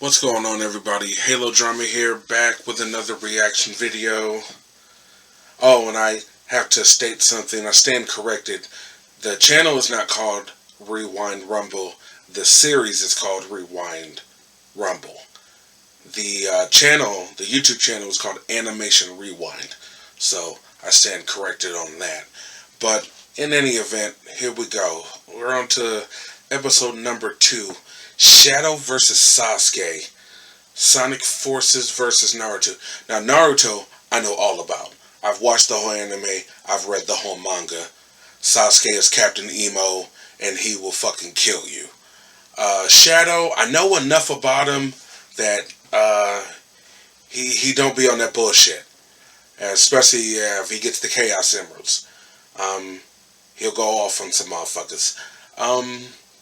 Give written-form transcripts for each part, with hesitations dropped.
What's going on, everybody? Halo Drama here, back with another reaction video. Oh, and I have to state something. I stand corrected. The channel is not called Rewind Rumble. The series is called Rewind Rumble. The YouTube channel is called Animation Rewind. So I stand corrected on that. But in any event, here we go. We're on to episode number 2. Shadow versus Sasuke. Sonic Forces versus Naruto. Now, Naruto, I know all about. I've watched the whole anime. I've read the whole manga. Sasuke is Captain Emo, and he will fucking kill you. Shadow, I know enough about him that he don't be on that bullshit. Especially if he gets the Chaos Emeralds. He'll go off on some motherfuckers.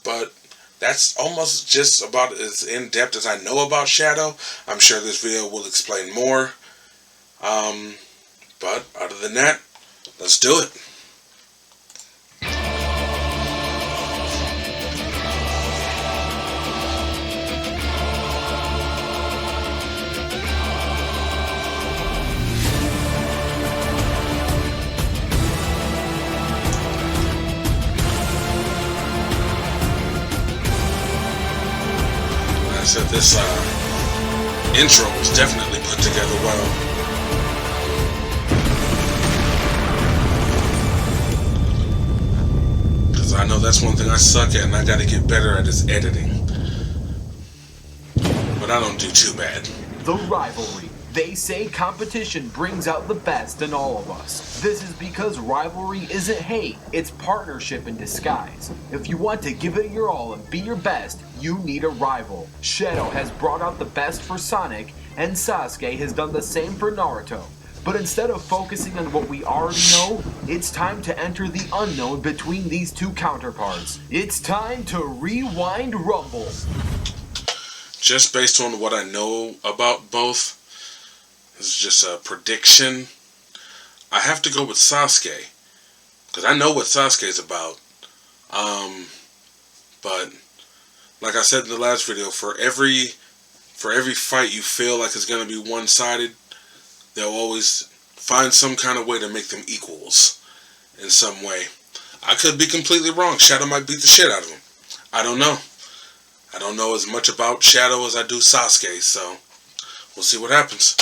But that's almost just about as in-depth as I know about Shadow. I'm sure this video will explain more. But other than that, let's do it. Said this intro was definitely put together well. Because I know that's one thing I suck at, and I gotta get better at is editing. But I don't do too bad. The rivalry. They say competition brings out the best in all of us. This is because rivalry isn't hate, it's partnership in disguise. If you want to give it your all and be your best, you need a rival. Shadow has brought out the best for Sonic, and Sasuke has done the same for Naruto. But instead of focusing on what we already know, it's time to enter the unknown between these two counterparts. It's time to rewind Rumble. Just based on what I know about both, this is just a prediction. I have to go with Sasuke, because I know what Sasuke is about. But like I said in the last video, for every fight you feel like it's gonna be one-sided, they'll always find some kind of way to make them equals in some way. I could be completely wrong. Shadow might beat the shit out of him. I don't know. I don't know as much about Shadow as I do Sasuke, so we'll see what happens.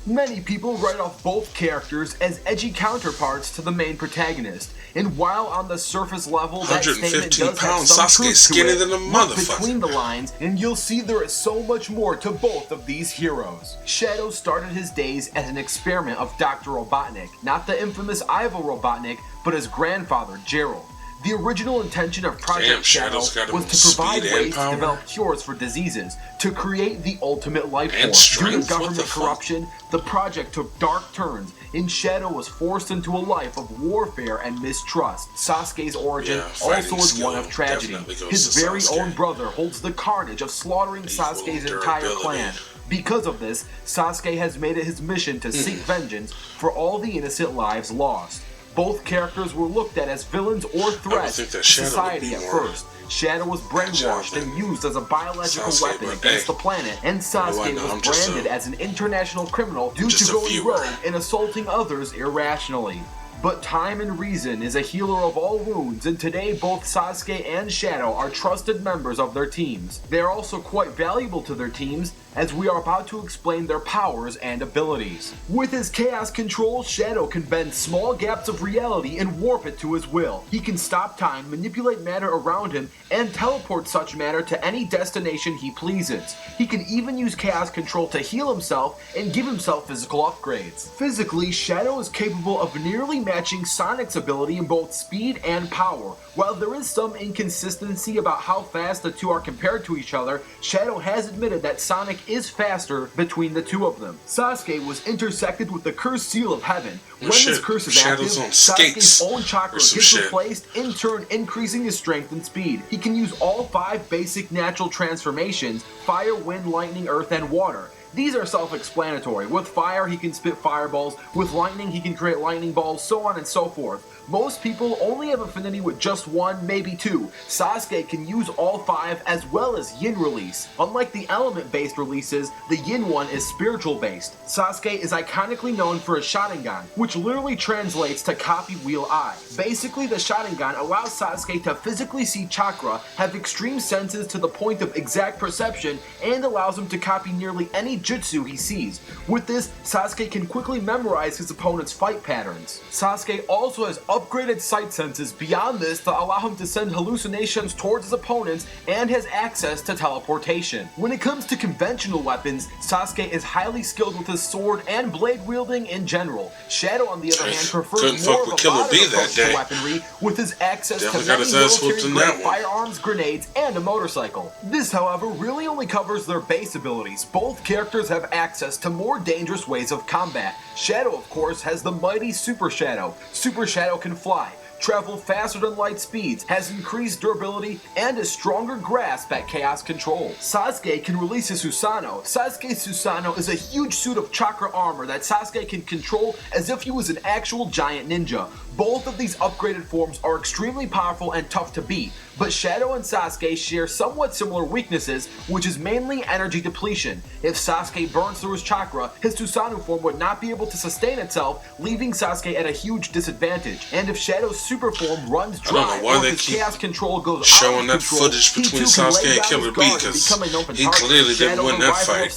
Many people write off both characters as edgy counterparts to the main protagonist, and while on the surface level that statement does have some truth to it, look between the lines and you'll see there is so much more to both of these heroes. Shadow started his days as an experiment of Dr. Robotnik, not the infamous Ivo Robotnik, but his grandfather, Gerald. The original intention of Project Shadow was to provide ways to develop cures for diseases, to create the ultimate life form. Due to government corruption, the project took dark turns, and Shadow was forced into a life of warfare and mistrust. Sasuke's origin also is one of tragedy. His very own brother holds the carnage of slaughtering Sasuke's entire clan. Because of this, Sasuke has made it his mission to seek vengeance for all the innocent lives lost. Both characters were looked at as villains or threats to society at first. Shadow was brainwashed and used as a biological weapon against the planet, and Sasuke was branded as an international criminal due to going rogue and assaulting others irrationally. But time and reason is a healer of all wounds, and today both Sasuke and Shadow are trusted members of their teams. They are also quite valuable to their teams, as we are about to explain their powers and abilities. With his chaos control, Shadow can bend small gaps of reality and warp it to his will. He can stop time, manipulate matter around him, and teleport such matter to any destination he pleases. He can even use chaos control to heal himself and give himself physical upgrades. Physically, Shadow is capable of nearly matching Sonic's ability in both speed and power. While there is some inconsistency about how fast the two are compared to each other, Shadow has admitted that Sonic is faster between the two of them. Sasuke was intersected with the cursed seal of heaven. When this curse is active, Sasuke's own chakra gets replaced, in turn increasing his strength and speed. He can use all 5 basic natural transformations: fire, wind, lightning, earth, and water. These are self-explanatory. With fire, he can spit fireballs. With lightning, he can create lightning balls, so on and so forth. Most people only have affinity with just one, maybe two. Sasuke can use all five as well as yin release. Unlike the element-based releases, the yin one is spiritual-based. Sasuke is iconically known for his Sharingan, which literally translates to copy wheel eye. Basically, the Sharingan allows Sasuke to physically see chakra, have extreme senses to the point of exact perception, and allows him to copy nearly any jutsu he sees. With this, Sasuke can quickly memorize his opponent's fight patterns. Sasuke also has upgraded sight senses beyond this to allow him to send hallucinations towards his opponents and has access to teleportation. When it comes to conventional weapons, Sasuke is highly skilled with his sword and blade wielding in general. Shadow, on the other hand, prefers more of a modern approach to weaponry with his access to many military-grade firearms, grenades, and a motorcycle. This, however, really only covers their base abilities. Both characters have access to more dangerous ways of combat. Shadow, of course, has the mighty Super Shadow. Super Shadow can fly, travel faster than light speeds, has increased durability, and a stronger grasp at chaos control. Sasuke can release his Susanoo. Sasuke's Susanoo is a huge suit of chakra armor that Sasuke can control as if he was an actual giant ninja. Both of these upgraded forms are extremely powerful and tough to beat, but Shadow and Sasuke share somewhat similar weaknesses, which is mainly energy depletion. If Sasuke burns through his chakra, his Susanoo form would not be able to sustain itself, leaving Sasuke at a huge disadvantage. And if Shadow's super form runs dry, or if his chaos control goes showing out of that control, footage between he Sasuke and Killer Bee, because he clearly didn't win that fight.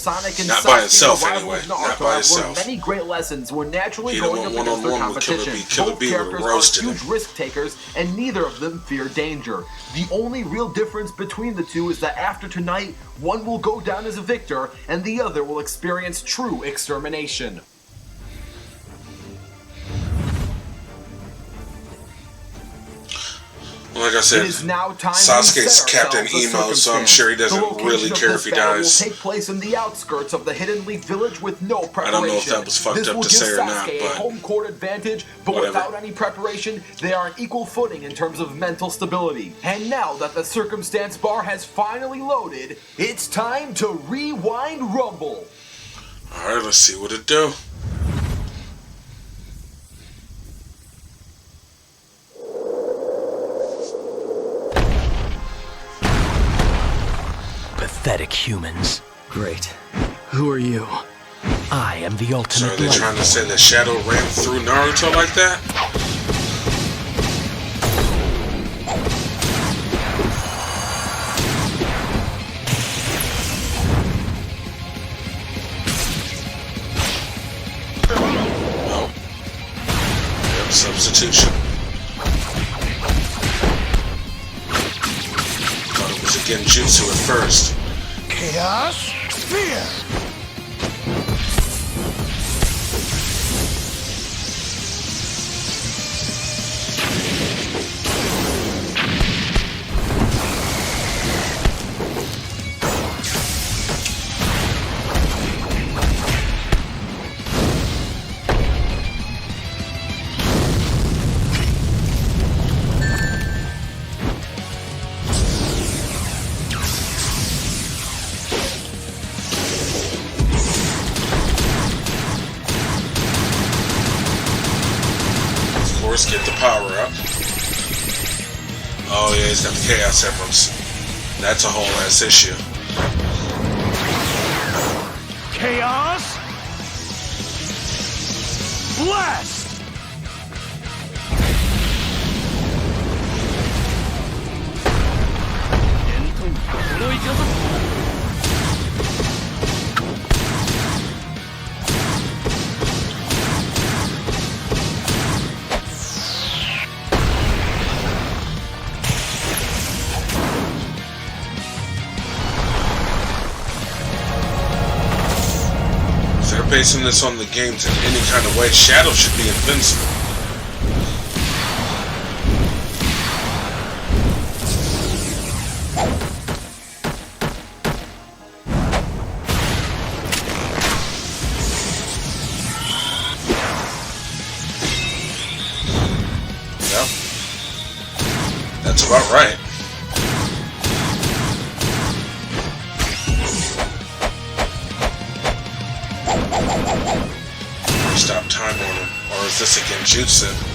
Not by himself anyway, not by himself. Many great lessons when naturally He going didn't up win against their one-on-one with competition. Killer Bee would have roasted him. Huge risk takers, and neither of them fear danger. The only real difference between the two is that after tonight, one will go down as a victor, and the other will experience true extermination. Like I said, Sasuke's Captain Emo, so I'm sure he doesn't really care if he dies. Will take place in the outskirts of the Hidden Leaf Village with no preparation. I don't know if that was fucked up to say or not, but a home court advantage, but without any preparation, they are on equal footing in terms of mental stability. And now that the circumstance bar has finally loaded, it's time to rewind rumble. All right, let's see what it do. Pathetic humans. Great. Who are you? I am the ultimate. So are they trying to say that Shadow ran through Naruto like that? No. Yep, substitution. Thought it was a Genjutsu at first. Chaos Sphere! Get the power up. Oh yeah, he's got the Chaos Emeralds. That's a whole ass issue. Chaos Blast! Basing this on the games in any kind of way, Shadow should be invincible. Yep. That's about right. Or is this a genjutsu?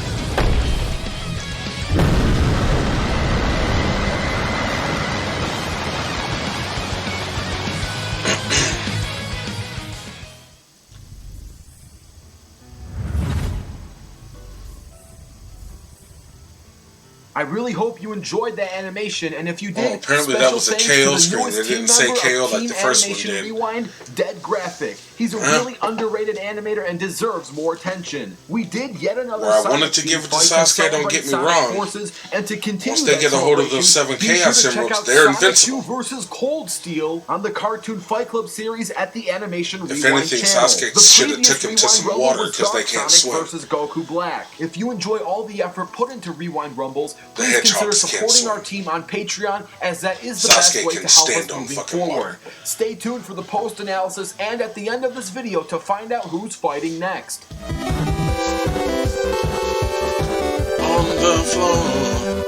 I really hope you enjoyed that animation, and if you did, apparently that was a KO screen. It didn't say KO like the first one did. Rewind, Dead Graphic. He's a really underrated animator and deserves more attention. We did yet another Where I wanted to give it to Sasuke, don't get me wrong. And to continue once they get a hold of those 7 Chaos Emeralds, they're invincible. 2 versus Cold Steel on the Cartoon Fight Club series at the Animation Rewind channel. If anything, Sasuke should have took him to some water because they can't swim. Versus Goku Black. If you enjoy all the effort put into Rewind Rumbles, please consider supporting our team on Patreon, as that is the best way to help us moving forward. Stay tuned for the post-analysis and at the end of this video to find out who's fighting next. On the floor.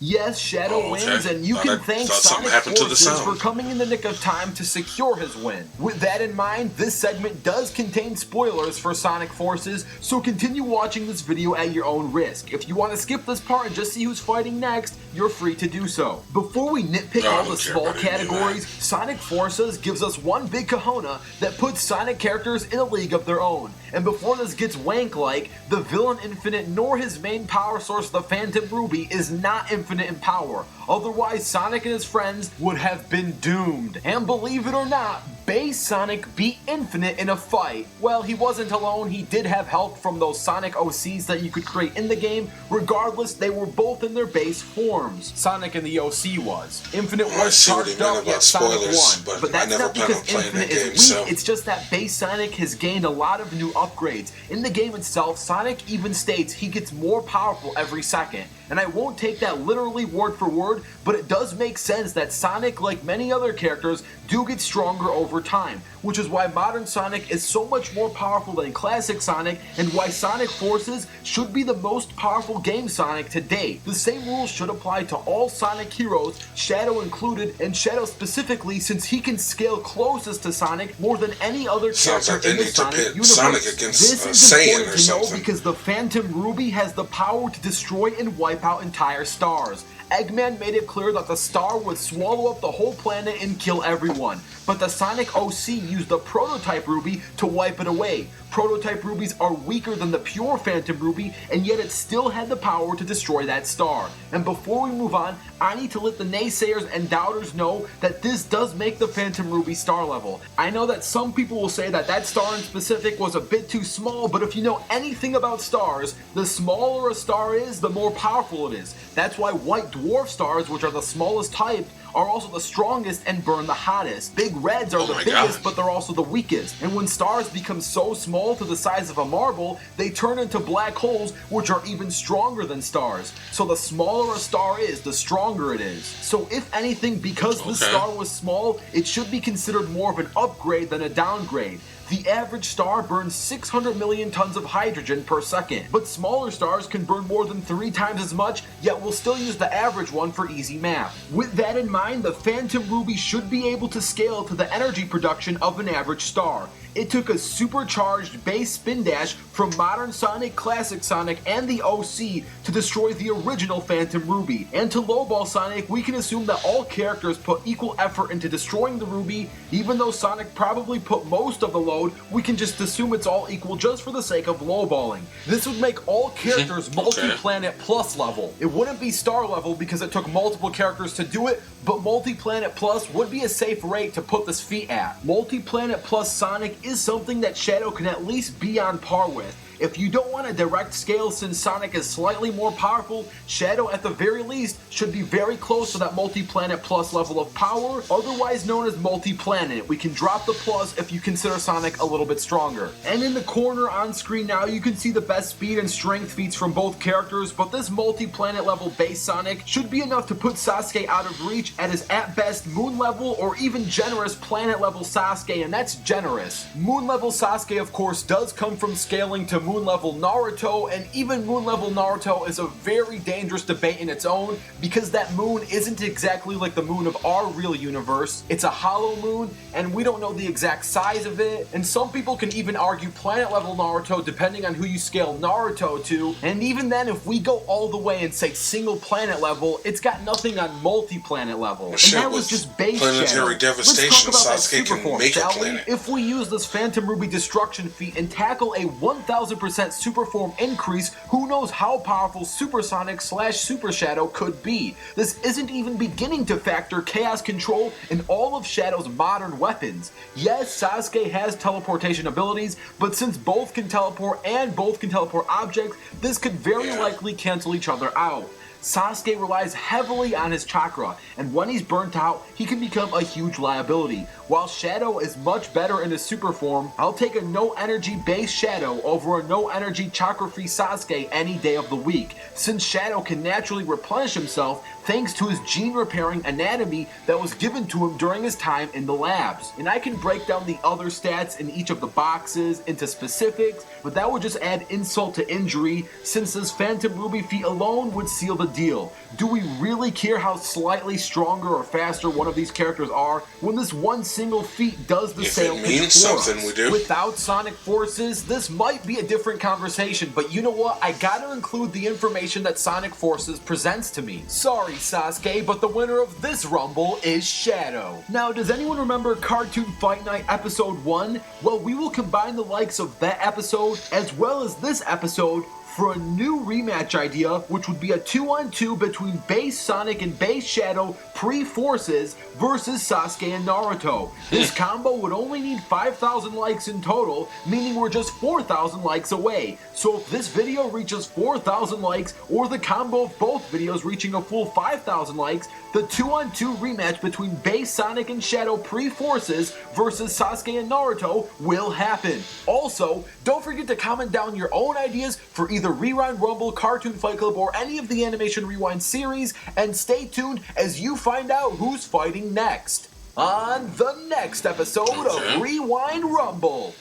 Yes, Shadow wins, and you can thank Sonic Forces for coming in the nick of time to secure his win. With that in mind, this segment does contain spoilers for Sonic Forces, so continue watching this video at your own risk. If you want to skip this part and just see who's fighting next, you're free to do so. Before we nitpick all the small categories, Sonic Forces gives us one big kahuna that puts Sonic characters in a league of their own. And before this gets wank-like, the villain Infinite nor his main power source, the Phantom Ruby, is not infinite in power. Otherwise, Sonic and his friends would have been doomed. And believe it or not, base Sonic beat Infinite in a fight. Well, he wasn't alone, he did have help from those Sonic OCs that you could create in the game. Regardless, they were both in their base forms. Sonic and the OC was. Infinite was charged up, yet Sonic won. But that's not because Infinite is weak, it's just that base Sonic has gained a lot of new upgrades. In the game itself, Sonic even states he gets more powerful every second. And I won't take that literally word for word, but it does make sense that Sonic, like many other characters, do get stronger over time, which is why modern Sonic is so much more powerful than classic Sonic, and why Sonic Forces should be the most powerful game Sonic to date. The same rules should apply to all Sonic heroes, Shadow included, and Shadow specifically, since he can scale closest to Sonic more than any other character in the Sonic universe. Sonic against this is important to know because the Phantom Ruby has the power to destroy and wipe out entire stars. Eggman made it clear that the star would swallow up the whole planet and kill everyone, but the Sonic OC used the Prototype Ruby to wipe it away. Prototype Rubies are weaker than the pure Phantom Ruby, and yet it still had the power to destroy that star. And before we move on, I need to let the naysayers and doubters know that this does make the Phantom Ruby star level. I know that some people will say that that star in specific was a bit too small, but if you know anything about stars, the smaller a star is, the more powerful it is. That's why white dwarf stars, which are the smallest type, are also the strongest and burn the hottest. Big reds are the biggest, but they're also the weakest. And when stars become so small to the size of a marble, they turn into black holes, which are even stronger than stars. So the smaller a star is, the stronger it is. So if anything, because this star was small, it should be considered more of an upgrade than a downgrade. The average star burns 600 million tons of hydrogen per second, but smaller stars can burn more than 3 times as much, yet we'll still use the average one for easy math. With that in mind, the Phantom Ruby should be able to scale to the energy production of an average star. It took a supercharged base spin dash from modern Sonic, classic Sonic, and the OC to destroy the original Phantom Ruby. And to lowball Sonic, we can assume that all characters put equal effort into destroying the Ruby. Even though Sonic probably put most of the load, we can just assume it's all equal just for the sake of lowballing. This would make all characters multi-planet plus level. It wouldn't be star level because it took multiple characters to do it, but multi-planet plus would be a safe rate to put this feat at. Multi-planet plus Sonic is something that Shadow can at least be on par with. If you don't want a direct scale since Sonic is slightly more powerful, Shadow at the very least should be very close to that multi-planet plus level of power, otherwise known as multi-planet. We can drop the plus if you consider Sonic a little bit stronger. And in the corner on screen now, you can see the best speed and strength feats from both characters, but this multi-planet level base Sonic should be enough to put Sasuke out of reach at his at best moon level or even generous planet level Sasuke, and that's generous. Moon level Sasuke of course does come from scaling to moon Moon Level Naruto, and even Moon Level Naruto is a very dangerous debate in its own, because that moon isn't exactly like the moon of our real universe. It's a hollow moon, and we don't know the exact size of it, and some people can even argue planet level Naruto depending on who you scale Naruto to, and even then if we go all the way and say single planet level, it's got nothing on multi-planet level. Well, and shit, that was just base planetary shadow. devastation, Let's talk about Sasuke that super can form, make a shall planet. we? If we use this Phantom Ruby destruction feat and tackle a 1000% super form increase, who knows how powerful Supersonic / Super Shadow could be. This isn't even beginning to factor Chaos Control in all of Shadow's modern weapons. Yes, Sasuke has teleportation abilities, but since both can teleport and both can teleport objects, this could very likely cancel each other out. Sasuke relies heavily on his chakra, and when he's burnt out, he can become a huge liability. While Shadow is much better in his super form, I'll take a no energy base Shadow over a no energy chakra free Sasuke any day of the week, since Shadow can naturally replenish himself thanks to his gene repairing anatomy that was given to him during his time in the labs. And I can break down the other stats in each of the boxes into specifics, but that would just add insult to injury, since this Phantom Ruby feat alone would seal the deal. Do we really care how slightly stronger or faster one of these characters are when this one single feat does the same If it means something, we do. Without Sonic Forces, this might be a different conversation, but you know what? I gotta include the information that Sonic Forces presents to me. Sorry, Sasuke, but the winner of this Rumble is Shadow. Now, does anyone remember Cartoon Fight Night Episode 1? Well, we will combine the likes of that episode as well as this episode for a new rematch idea, which would be a 2-on-2 between base Sonic and base Shadow pre-Forces versus Sasuke and Naruto. This combo would only need 5,000 likes in total, meaning we're just 4,000 likes away. So if this video reaches 4,000 likes, or the combo of both videos reaching a full 5,000 likes, the 2-on-2 rematch between base Sonic and Shadow pre-Forces versus Sasuke and Naruto will happen. Also, don't forget to comment down your own ideas for either Rewind Rumble, Cartoon Fight Club, or any of the Animation Rewind series, and stay tuned as you find out who's fighting next on the next episode of Rewind Rumble.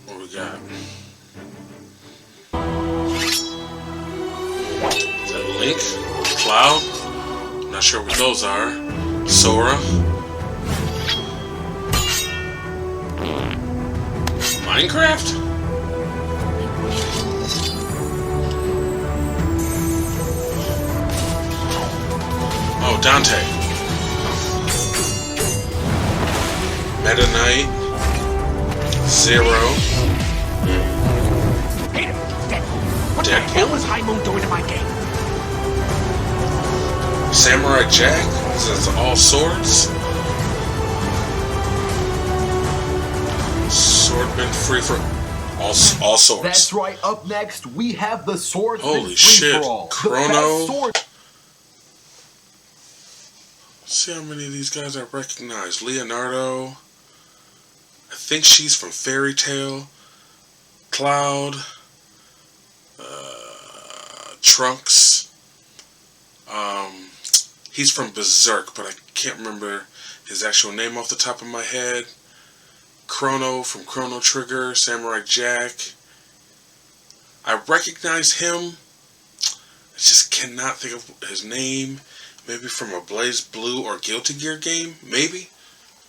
What we got? Is that Link? Cloud? Not sure what those are. Sora? Minecraft? Oh, Dante. Meta Knight. Zero. What the hell was High Moon doing to my game? Samurai Jack. This is all swords. Swordman free for all swords. That's right. Up next, we have the Swordsman Holy shit! free-for-all. Chrono. Let's see how many of these guys I recognize. Leonardo. I think she's from Fairy Tail. Cloud. Trunks. He's from Berserk, but I can't remember his actual name off the top of my head. Chrono from Chrono Trigger. Samurai Jack. I recognize him. I just cannot think of his name. Maybe from a Blaze Blue or Guilty Gear game? Maybe?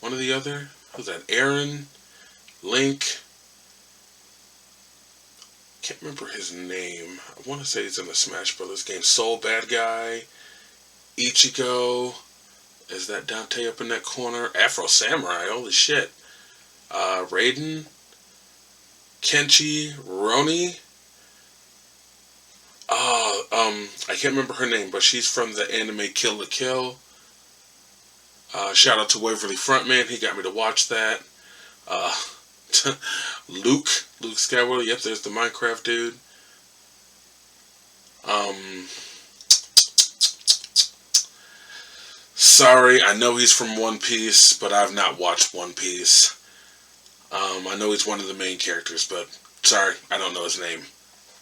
One or the other? Who's that? Aaron? Link? Can't remember his name. I want to say he's in the Smash Brothers game. Soul Bad Guy. Ichigo. Is that Dante up in that corner? Afro Samurai. Holy shit. Raiden. Kenshi. Roni. I can't remember her name, but she's from the anime Kill la Kill. Shout out to Waverly Frontman, he got me to watch that. Luke Skywalker, yep, there's the Minecraft dude. Sorry, I know he's from One Piece, but I've not watched One Piece. I know he's one of the main characters, but sorry, I don't know his name.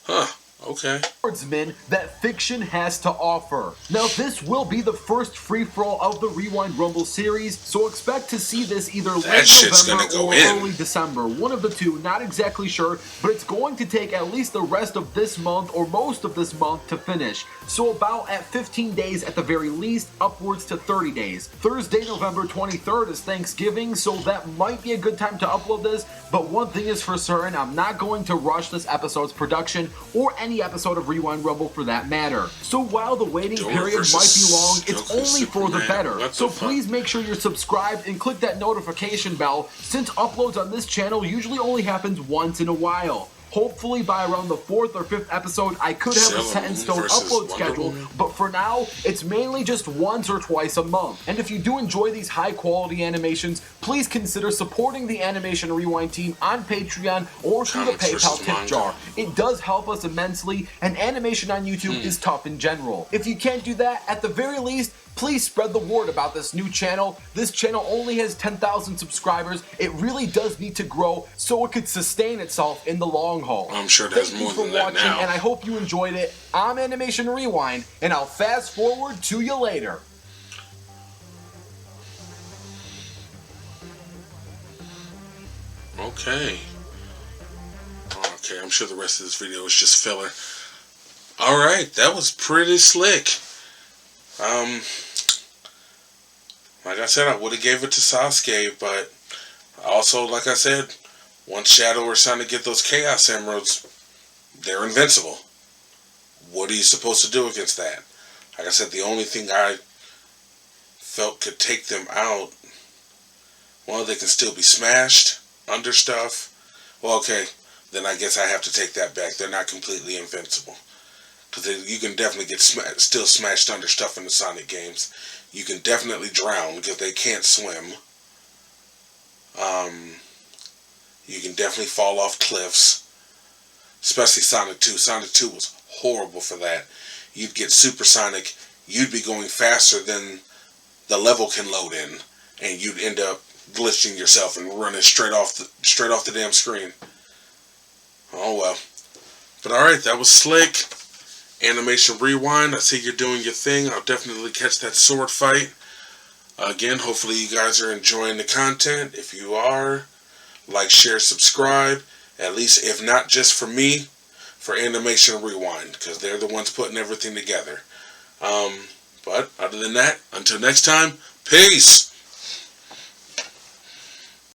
Huh, Okay. Swordsman that fiction has to offer. Now this will be the first free-for-all of the Rewind Rumble series, so expect to see this either late November or early December. One of the two, not exactly sure, but it's going to take at least the rest of this month or most of this month to finish. So about at 15 days at the very least, upwards to 30 days. Thursday, November 23rd is Thanksgiving, so that might be a good time to upload this, but one thing is for certain, I'm not going to rush this episode's production or any episode of Rewind Rumble for that matter. So while the waiting period might be long, it's only for the better. So please make sure you're subscribed and click that notification bell, since uploads on this channel usually only happens once in a while. Hopefully by around the 4th or 5th episode, I could have a set in stone upload schedule, but for now, it's mainly just once or twice a month. And if you do enjoy these high quality animations, please consider supporting the Animation Rewind team on Patreon or through the PayPal tip jar. It does help us immensely, and animation on YouTube is tough in general. If you can't do that, at the very least, please spread the word about this new channel. This channel only has 10,000 subscribers. It really does need to grow so it could sustain itself in the long haul. I'm sure there's more than that now. Thank you for watching, and I hope you enjoyed it. I'm Animation Rewind, and I'll fast forward to you later. Okay. Okay, I'm sure the rest of this video is just filler. Alright, that was pretty slick. Like I said, I would have gave it to Sasuke, but also, like I said, once Shadow or Sonic get those Chaos Emeralds, they're invincible. What are you supposed to do against that? Like I said, the only thing I felt could take them out, well, they can still be smashed under stuff. Well, okay, then I guess I have to take that back. They're not completely invincible. Because you can definitely get still smashed under stuff in the Sonic games. You can definitely drown because they can't swim. You can definitely fall off cliffs. Especially Sonic 2. Sonic 2 was horrible for that. You'd get supersonic. You'd be going faster than the level can load in. And you'd end up glitching yourself and running straight off the damn screen. Oh well. But alright, that was slick. Animation Rewind, I see you're doing your thing. I'll definitely catch that sword fight. Again, hopefully you guys are enjoying the content. If you are, like, share, subscribe. At least, if not just for me, for Animation Rewind. Because they're the ones putting everything together. But, other than that, until next time, peace!